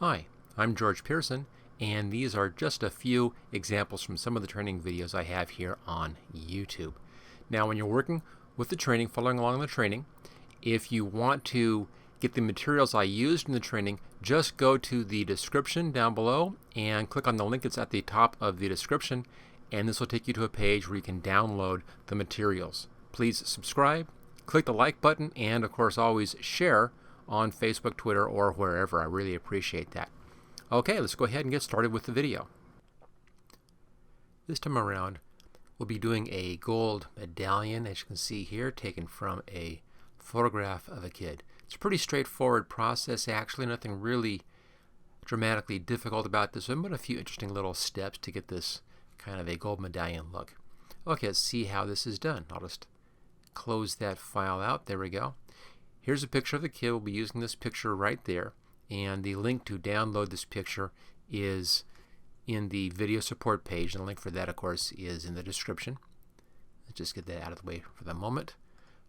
Hi, I'm George Pearson, and these are just a few examples from some of the training videos I have here on YouTube. Now, when you're working with the training, following along the training, if you want to get the materials I used in the training, just go to the description down below and click on the link that's at the top of the description, and this will take you to a page where you can download the materials. Please subscribe, click the like button, and of course always share on Facebook, Twitter, or wherever. I really appreciate that. Okay, let's go ahead and get started with the video. This time around, we'll be doing a gold medallion, as you can see here, taken from a photograph of a kid. It's a pretty straightforward process, actually, nothing really dramatically difficult about this one, but a few interesting little steps to get this kind of a gold medallion look. Okay, let's see how this is done. I'll just close that file out. There we go. Here's a picture of the kid. We'll be using this picture right there, and the link to download this picture is in the video support page, and the link for that, of course, is in the description. Let's just get that out of the way for the moment.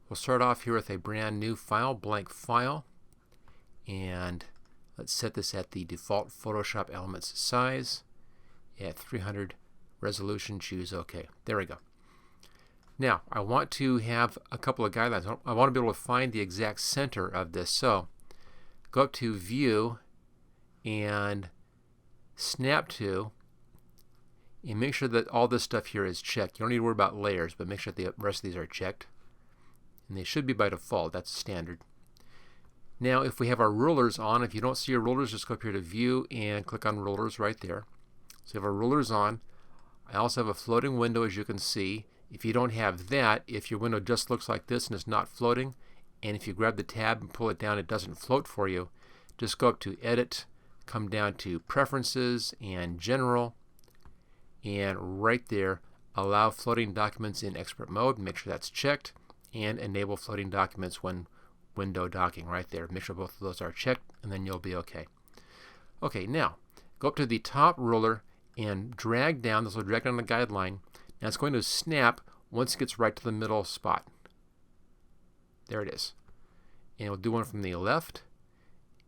We'll start off here with a brand new file, blank file, and let's set this at the default Photoshop Elements size at 300 resolution. Choose OK. There we go. Now, I want to have a couple of guidelines. I want to be able to find the exact center of this. So, go up to View and Snap to, and make sure that all this stuff here is checked. You don't need to worry about layers, but make sure the rest of these are checked. And they should be by default. That's standard. Now, if we have our rulers on, if you don't see your rulers, just go up here to View and click on Rulers right there. So, we have our rulers on. I also have a floating window, as you can see. If you don't have that, if your window just looks like this and it's not floating, and if you grab the tab and pull it down, it doesn't float for you, just go up to Edit, come down to Preferences and General, and right there, allow floating documents in expert mode. Make sure that's checked, and enable floating documents when window docking right there. Make sure both of those are checked, and then you'll be okay. Okay, now, go up to the top ruler and drag down. This will drag down the guideline. Now it's going to snap once it gets right to the middle spot. There it is. And we'll do one from the left.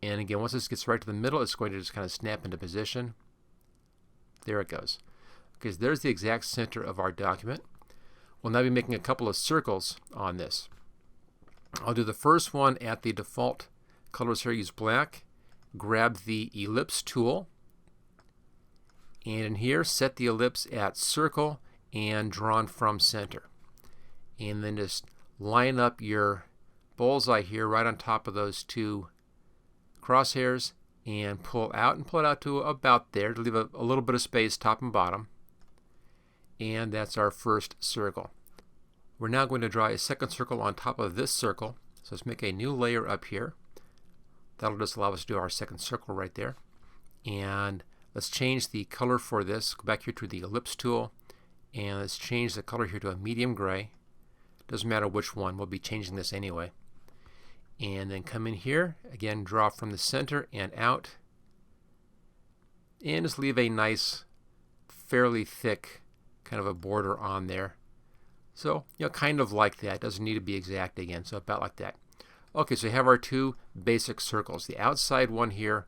And again, once this gets right to the middle, it's going to just kind of snap into position. There it goes. Okay, so there's the exact center of our document. We'll now be making a couple of circles on this. I'll do the first one at the default colors here. Use black. Grab the ellipse tool. And in here, set the ellipse at circle and drawn from center. And then just line up your bullseye here right on top of those two crosshairs and pull it out to about there to leave a little bit of space top and bottom. And that's our first circle. We're now going to draw a second circle on top of this circle. So let's make a new layer up here. That'll just allow us to do our second circle right there. And let's change the color for this. Go back here to the ellipse tool. And let's change the color here to a medium gray. Doesn't matter which one, we'll be changing this anyway. And then come in here, again draw from the center and out. And just leave a nice, fairly thick kind of a border on there. So, kind of like that. Doesn't need to be exact again, so about like that. Okay, so we have our two basic circles. The outside one here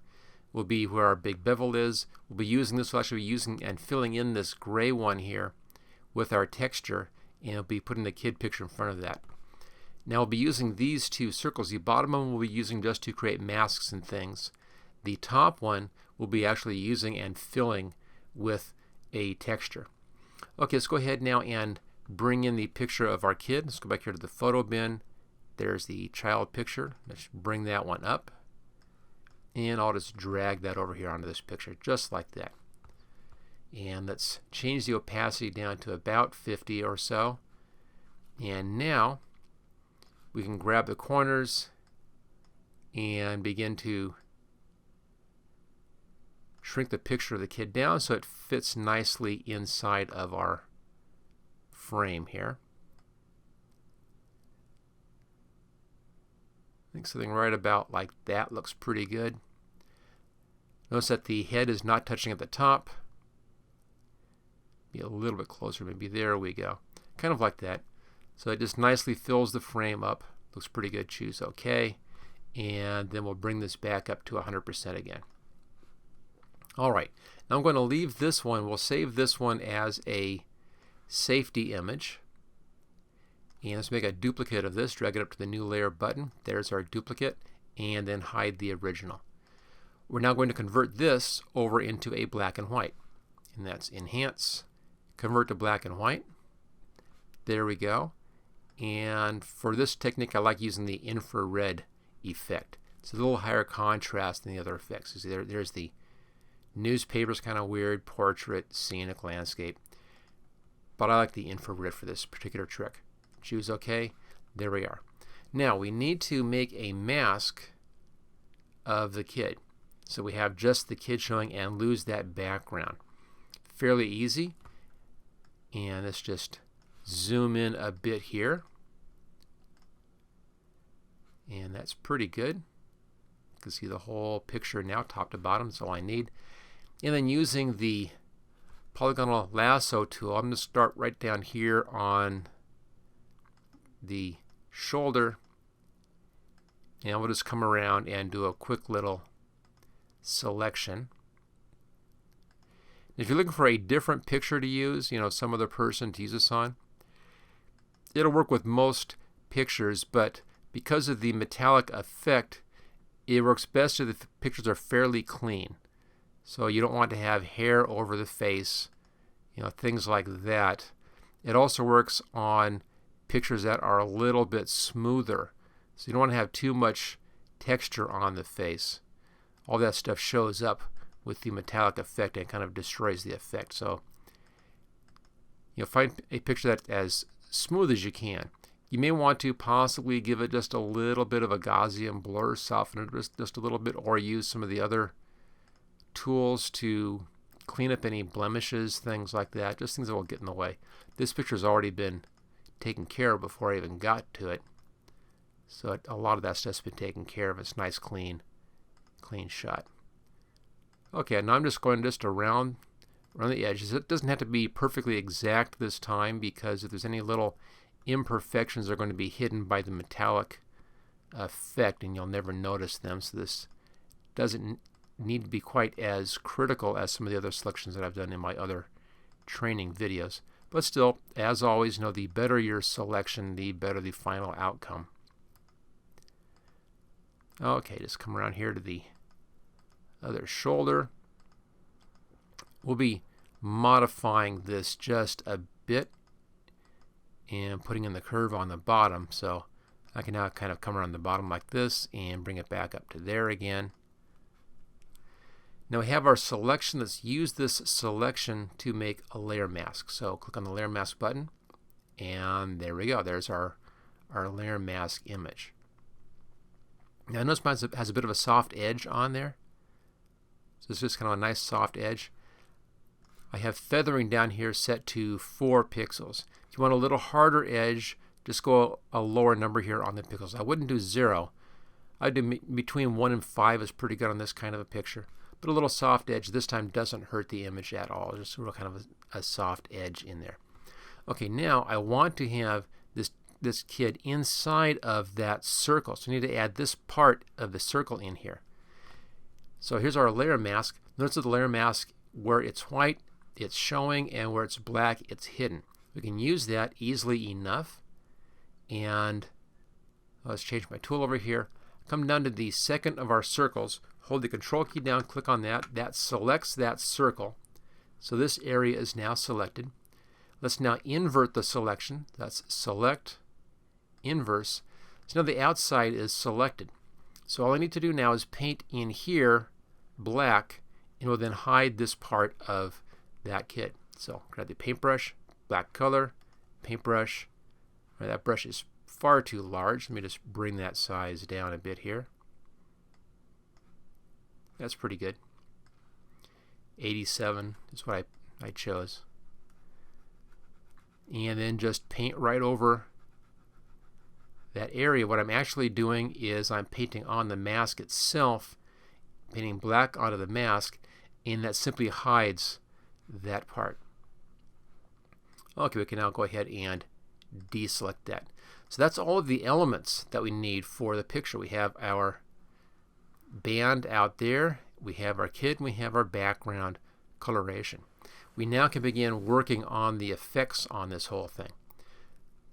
will be where our big bevel is. We'll be using this, we'll actually be using and filling in this gray one here with our texture, and we'll be putting the kid picture in front of that. Now we'll be using these two circles. The bottom one we'll be using just to create masks and things. The top one we'll be actually using and filling with a texture. Okay, let's go ahead now and bring in the picture of our kid. Let's go back here to the photo bin. There's the child picture. Let's bring that one up. And I'll just drag that over here onto this picture, just like that. And let's change the opacity down to about 50 or so. And now we can grab the corners and begin to shrink the picture of the kid down so it fits nicely inside of our frame here. I think something right about like that looks pretty good. Notice that the head is not touching at the top. Be a little bit closer, maybe. There we go. Kind of like that. So it just nicely fills the frame up. Looks pretty good. Choose OK. And then we'll bring this back up to 100% again. Alright, now I'm going to leave this one. We'll save this one as a safety image. And let's make a duplicate of this. Drag it up to the new layer button. There's our duplicate. And then hide the original. We're now going to convert this over into a black and white. And that's Enhance, Convert to Black and White. There we go. And for this technique, I like using the infrared effect. It's a little higher contrast than the other effects. See, there's the newspaper's kind of weird, portrait, scenic, landscape. But I like the infrared for this particular trick. Choose OK. There we are. Now we need to make a mask of the kid. So we have just the kid showing and lose that background. Fairly easy. And let's just zoom in a bit here. And that's pretty good. You can see the whole picture now, top to bottom. That's all I need. And then using the polygonal lasso tool, I'm going to start right down here on the shoulder. And we'll just come around and do a quick little selection. If you're looking for a different picture to use, some other person to use this on, it'll work with most pictures, but because of the metallic effect, it works best if the pictures are fairly clean. So you don't want to have hair over the face, things like that. It also works on pictures that are a little bit smoother. So you don't want to have too much texture on the face. All that stuff shows up with the metallic effect and kind of destroys the effect. So find a picture that's as smooth as you can. You may want to possibly give it just a little bit of a Gaussian blur, soften it just a little bit, or use some of the other tools to clean up any blemishes, things like that, just things that will get in the way. This picture's already been taken care of before I even got to it. So a lot of that stuff's been taken care of. It's nice, clean shot. Okay, now I'm just going around the edges. It doesn't have to be perfectly exact this time, because if there's any little imperfections, they're going to be hidden by the metallic effect and you'll never notice them. So this doesn't need to be quite as critical as some of the other selections that I've done in my other training videos. But still, as always, the better your selection, the better the final outcome. Okay, just come around here to the other shoulder. We'll be modifying this just a bit and putting in the curve on the bottom. So I can now kind of come around the bottom like this and bring it back up to there again. Now we have our selection. Let's use this selection to make a layer mask. So click on the layer mask button, and there we go. There's our layer mask image. Now notice mine has a bit of a soft edge on there. So it's just kind of a nice soft edge. I have feathering down here set to 4 pixels. If you want a little harder edge, just go a lower number here on the pixels. I wouldn't do 0. I'd do between 1 and 5 is pretty good on this kind of a picture. But a little soft edge this time doesn't hurt the image at all. Just real kind of a soft edge in there. Okay, now I want to have this kid inside of that circle. So I need to add this part of the circle in here. So here's our layer mask. Notice that the layer mask, where it's white, it's showing, and where it's black, it's hidden. We can use that easily enough. And let's change my tool over here. Come down to the second of our circles. Hold the control key down, click on that. That selects that circle. So this area is now selected. Let's now invert the selection. That's select, inverse. So now the outside is selected. So all I need to do now is paint in here black, and we'll then hide this part of that kid. So grab the paintbrush, black color, paintbrush. Right, that brush is far too large. Let me just bring that size down a bit here. That's pretty good. 87 is what I chose. And then just paint right over that area. What I'm actually doing is I'm painting on the mask itself, painting black onto the mask, and that simply hides that part. Okay, we can now go ahead and deselect that. So that's all of the elements that we need for the picture. We have our band out there. we have our kid, and we have our background coloration. We now can begin working on the effects on this whole thing.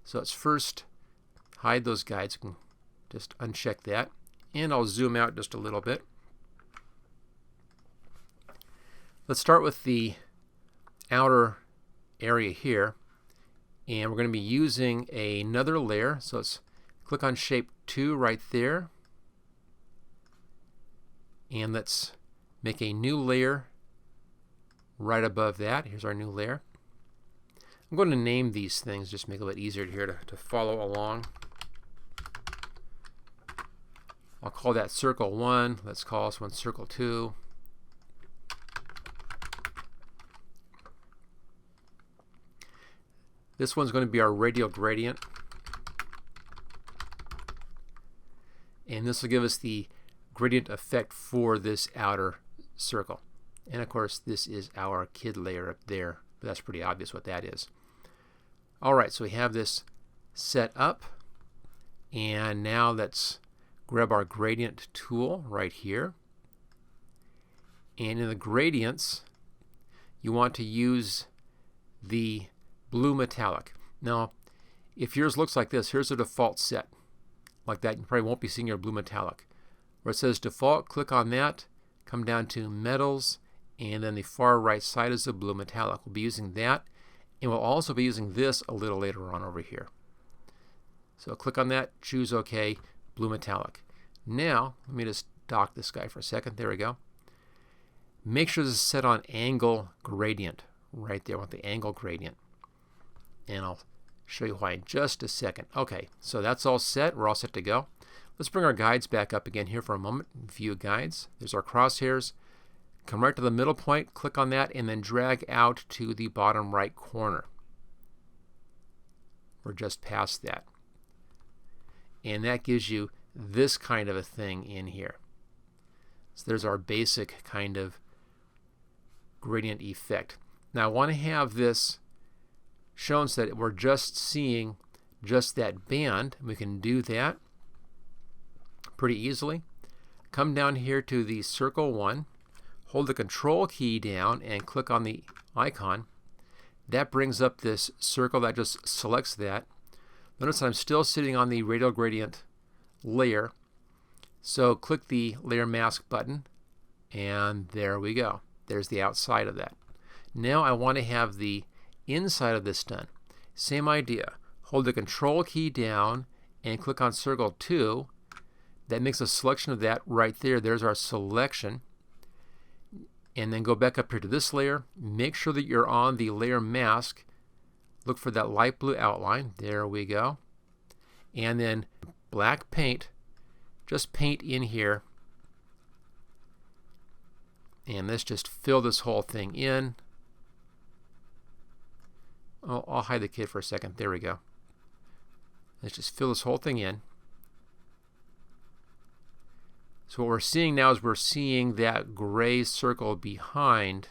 So let's first hide those guides. You can just uncheck that. And I'll zoom out just a little bit. Let's start with the outer area here. And we're going to be using another layer. So let's click on Shape 2 right there. And let's make a new layer right above that. Here's our new layer. I'm going to name these things just to make it a little easier here to follow along. I'll call that Circle 1. Let's call this one Circle 2. This one's going to be our radial gradient. And this will give us the gradient effect for this outer circle. And of course, this is our kid layer up there. But that's pretty obvious what that is. All right, so we have this set up. And now let's grab our gradient tool right here. And in the gradients, you want to use the blue metallic. Now, if yours looks like this, here's a default set. Like that, you probably won't be seeing your blue metallic. Where it says default, click on that, come down to metals, and then the far right side is the blue metallic. We'll be using that, and we'll also be using this a little later on over here. So click on that, choose OK, blue metallic. Now, let me just dock this guy for a second. There we go. Make sure this is set on angle gradient right there with the angle gradient. And I'll show you why in just a second. Okay, so that's all set. We're all set to go. Let's bring our guides back up again here for a moment. View guides. There's our crosshairs. Come right to the middle point, click on that, and then drag out to the bottom right corner. We're just past that. And that gives you this kind of a thing in here. So there's our basic kind of gradient effect. Now I want to have this shown so that we're just seeing just that band. We can do that pretty easily. Come down here to the Circle 1, hold the Control key down and click on the icon. That brings up this circle that just selects that. Notice I'm still sitting on the radial gradient layer. So click the Layer Mask button, and there we go. There's the outside of that. Now I want to have the inside of this done. Same idea. Hold the Control key down and click on Circle 2. That makes a selection of that right there. There's our selection. And then go back up here to this layer. Make sure that you're on the Layer Mask. Look for that light blue outline. There we go. And then black paint. Just paint in here. And let's just fill this whole thing in. Oh, I'll hide the kid for a second. There we go. Let's just fill this whole thing in. So what we're seeing now is we're seeing that gray circle behind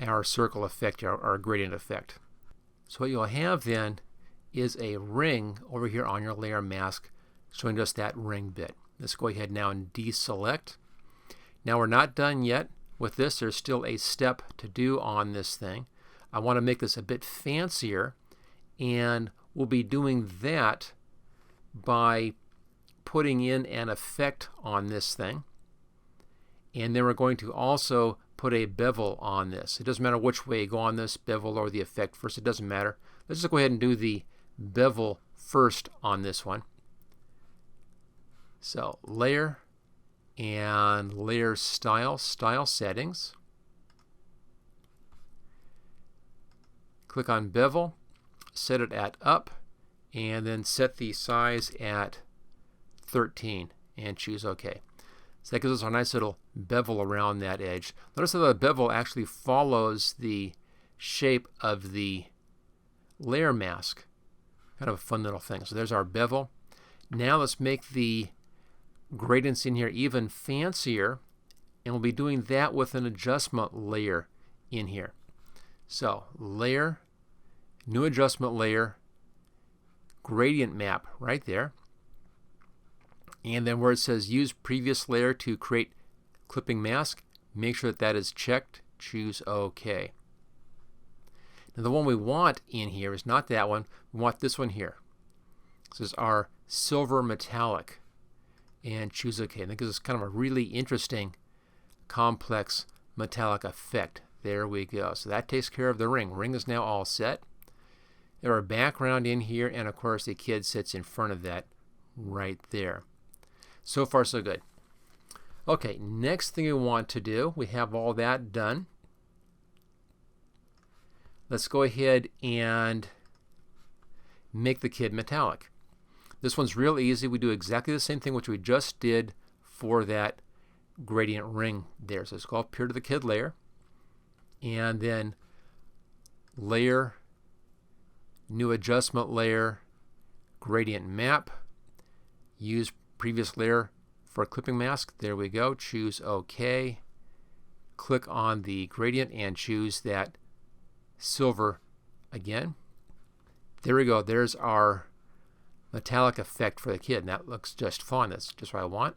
our circle effect, our gradient effect. So what you'll have then is a ring over here on your layer mask showing just that ring bit. Let's go ahead now and deselect. Now we're not done yet with this. There's still a step to do on this thing. I want to make this a bit fancier, and we'll be doing that by putting in an effect on this thing. And then we're going to also put a bevel on this. It doesn't matter which way you go on this, bevel or the effect first, it doesn't matter. Let's just go ahead and do the bevel first on this one. So layer and layer style settings. Click on bevel, set it at up, and then set the size at 13 and choose OK. So that gives us a nice little bevel around that edge. Notice that the bevel actually follows the shape of the layer mask. Kind of a fun little thing. So there's our bevel. Now let's make the gradients in here even fancier, and we'll be doing that with an adjustment layer in here. So layer, new adjustment layer, gradient map right there. And then where it says use previous layer to create clipping mask, make sure that that is checked. Choose OK. Now the one we want in here is not that one. We want this one here. This is our silver metallic. And choose OK. And that gives us kind of a really interesting complex metallic effect. There we go. So that takes care of the ring. Ring is now all set. There are background in here, and of course the kid sits in front of that right there. So far so good. Okay, next thing we want to do, we have all that done. Let's go ahead and make the kid metallic. This one's real easy. We do exactly the same thing which we just did for that gradient ring there. So let's go up here to the kid layer, and then layer, new adjustment layer, gradient map, use previous layer for a clipping mask. There we go. Choose OK. Click on the gradient and choose that silver again. There we go. There's our metallic effect for the kid, and that looks just fun. That's just what I want.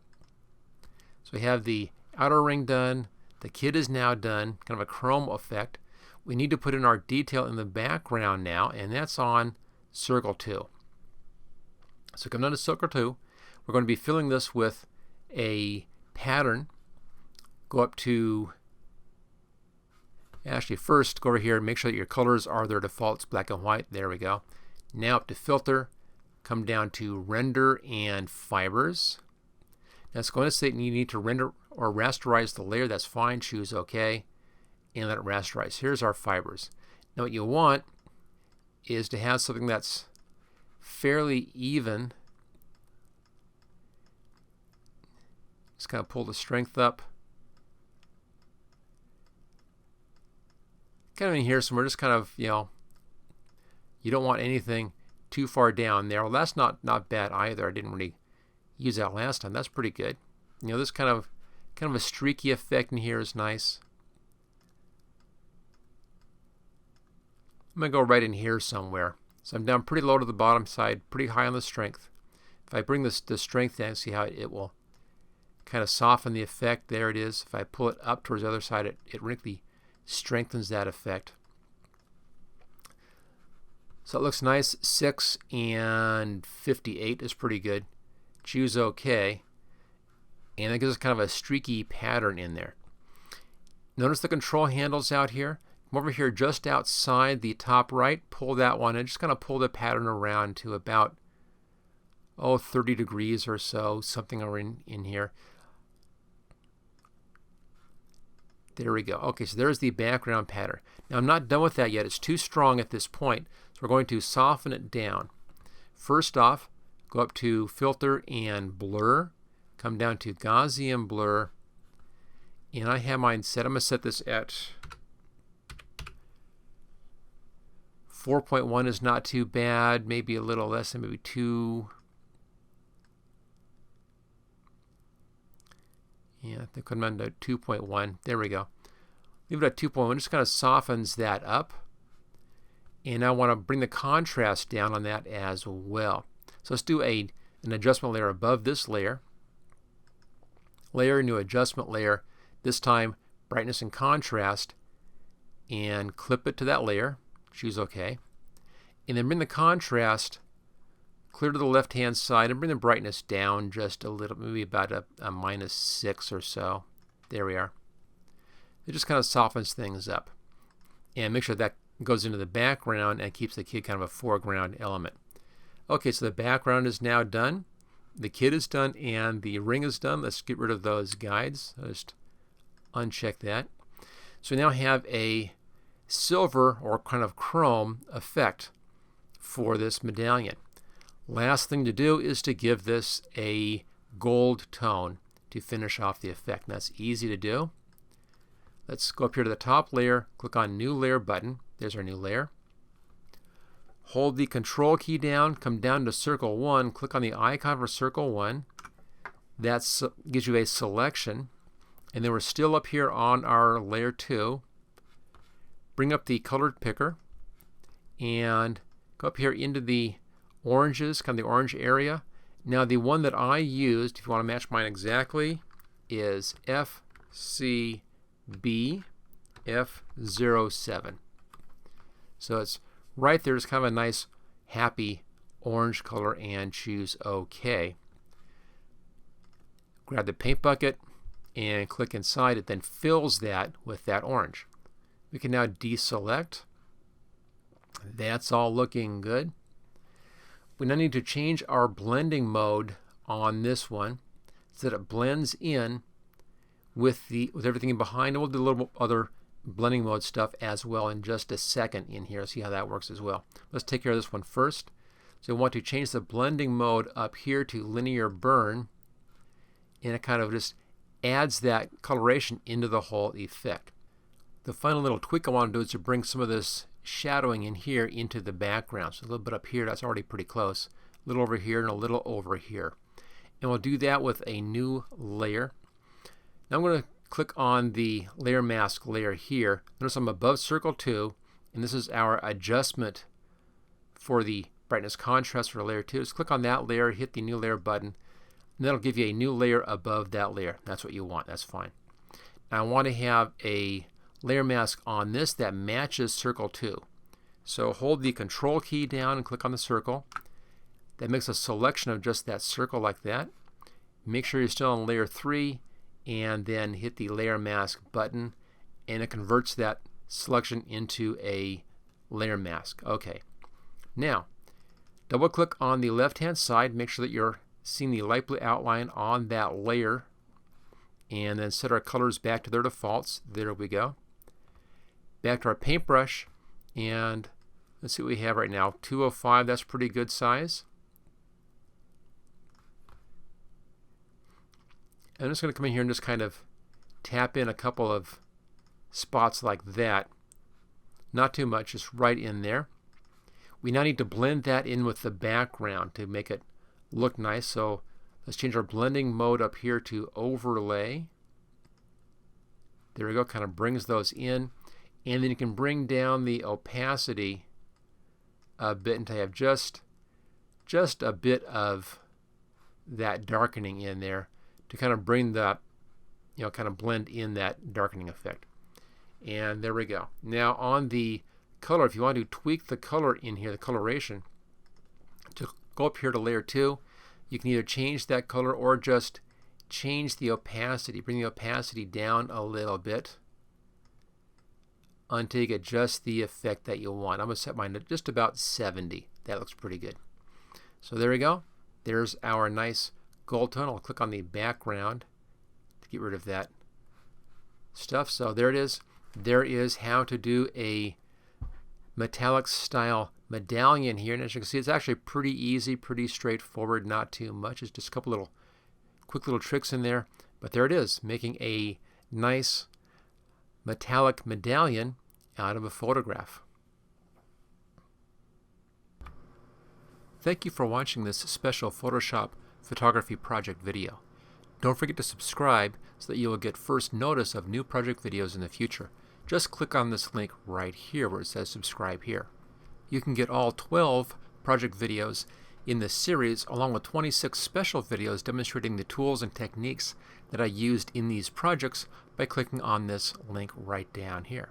So we have the outer ring done. The kid is now done, kind of a chrome effect. We need to put in our detail in the background now, and that's on circle 2. So come down to circle 2. We're going to be filling this with a pattern. Go up to, actually first go over here and make sure that your colors are their defaults, black and white. There we go. Now up to filter, come down to render and fibers. Now it's going to say you need to render or rasterize the layer. That's fine. Choose OK and let it rasterize. Here's our fibers. Now what you want is to have something that's fairly even. Just kind of pull the strength up. Kind of in here somewhere, just kind of, you don't want anything too far down there. Well, that's not bad either. I didn't really use that last time. That's pretty good. This kind of a streaky effect in here is nice. I'm going to go right in here somewhere. So I'm down pretty low to the bottom side, pretty high on the strength. If I bring the strength down, see how it will kind of soften the effect. There it is. If I pull it up towards the other side, it really strengthens that effect. So it looks nice. 6 and 58 is pretty good. Choose OK. And it gives us kind of a streaky pattern in there. Notice the control handles out here. Come over here just outside the top right, pull that one and just kind of pull the pattern around to about 30 degrees or so, something in here. There we go. Okay, so there's the background pattern. Now I'm not done with that yet. It's too strong at this point, so we're going to soften it down. First off, go up to filter and blur, come down to Gaussian blur, and I have mine set. I'm going to set this at 4.1 is not too bad, maybe a little less than maybe 2. Yeah, I think I'm on to 2.1. There we go. Leave it at 2.1. Just kind of softens that up. And I want to bring the contrast down on that as well. So let's do an adjustment layer above this layer. Layer, new adjustment layer. This time, brightness and contrast. And clip it to that layer. Choose OK. And then bring the contrast clear to the left-hand side and bring the brightness down just a little, maybe about a -6 or so. There we are. It just kind of softens things up. And make sure that goes into the background and keeps the kid kind of a foreground element. Okay, so the background is now done. The kid is done and the ring is done. Let's get rid of those guides. I'll just uncheck that. So we now have a silver or kind of chrome effect for this medallion. Last thing to do is to give this a gold tone to finish off the effect. And that's easy to do. Let's go up here to the top layer, click on New Layer button. There's our new layer. Hold the Control key down, come down to Circle 1, click on the icon for Circle 1. That gives you a selection. And then we're still up here on our Layer 2. Bring up the colored picker and go up here into the oranges, kind of the orange area. Now the one that I used, if you want to match mine exactly, is FCB F07. So it's right there. It's kind of a nice happy orange color, and choose OK. Grab the paint bucket and click inside. It then fills that with that orange. We can now deselect. That's all looking good. We now need to change our blending mode on this one so that it blends in with everything behind. And we'll do a little other blending mode stuff as well in just a second in here. See how that works as well. Let's take care of this one first. So we want to change the blending mode up here to linear burn, and it kind of just adds that coloration into the whole effect. The final little tweak I want to do is to bring some of this shadowing in here into the background. So a little bit up here, that's already pretty close. A little over here and a little over here. And we'll do that with a new layer. Now I'm going to click on the layer mask layer here. Notice I'm above circle 2, and this is our adjustment for the brightness contrast for layer 2. Just click on that layer, hit the new layer button, and that'll give you a new layer above that layer. That's what you want. That's fine. Now I want to have a layer mask on this that matches circle 2. So hold the control key down and click on the circle. That makes a selection of just that circle like that. Make sure you're still on layer 3, and then hit the layer mask button, and it converts that selection into a layer mask. Okay. Now double click on the left hand side, make sure that you're seeing the light blue outline on that layer, and then set our colors back to their defaults. There we go. Back to our paintbrush, and let's see what we have right now. 205, that's pretty good size. I'm just going to come in here and just kind of tap in a couple of spots like that. Not too much, just right in there. We now need to blend that in with the background to make it look nice. So let's change our blending mode up here to overlay. There we go, kind of brings those in. And then you can bring down the opacity a bit until you have just a bit of that darkening in there to kind of bring that, kind of blend in that darkening effect. And there we go. Now on the color, if you want to tweak the color in here, the coloration, to go up here to layer 2, you can either change that color or just change the opacity. Bring the opacity down a little bit until you get just the effect that you want. I'm going to set mine to just about 70. That looks pretty good. So there we go. There's our nice gold tone. I'll click on the background to get rid of that stuff. So there it is. There is how to do a metallic style medallion here, and as you can see, it's actually pretty easy, pretty straightforward, not too much. It's just a couple little quick little tricks in there, but there it is, making a nice metallic medallion out of a photograph. Thank you for watching this special Photoshop photography project video. Don't forget to subscribe so that you will get first notice of new project videos in the future. Just click on this link right here where it says subscribe here. You can get all 12 project videos in this series along with 26 special videos demonstrating the tools and techniques that I used in these projects by clicking on this link right down here.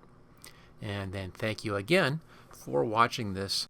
And then thank you again for watching this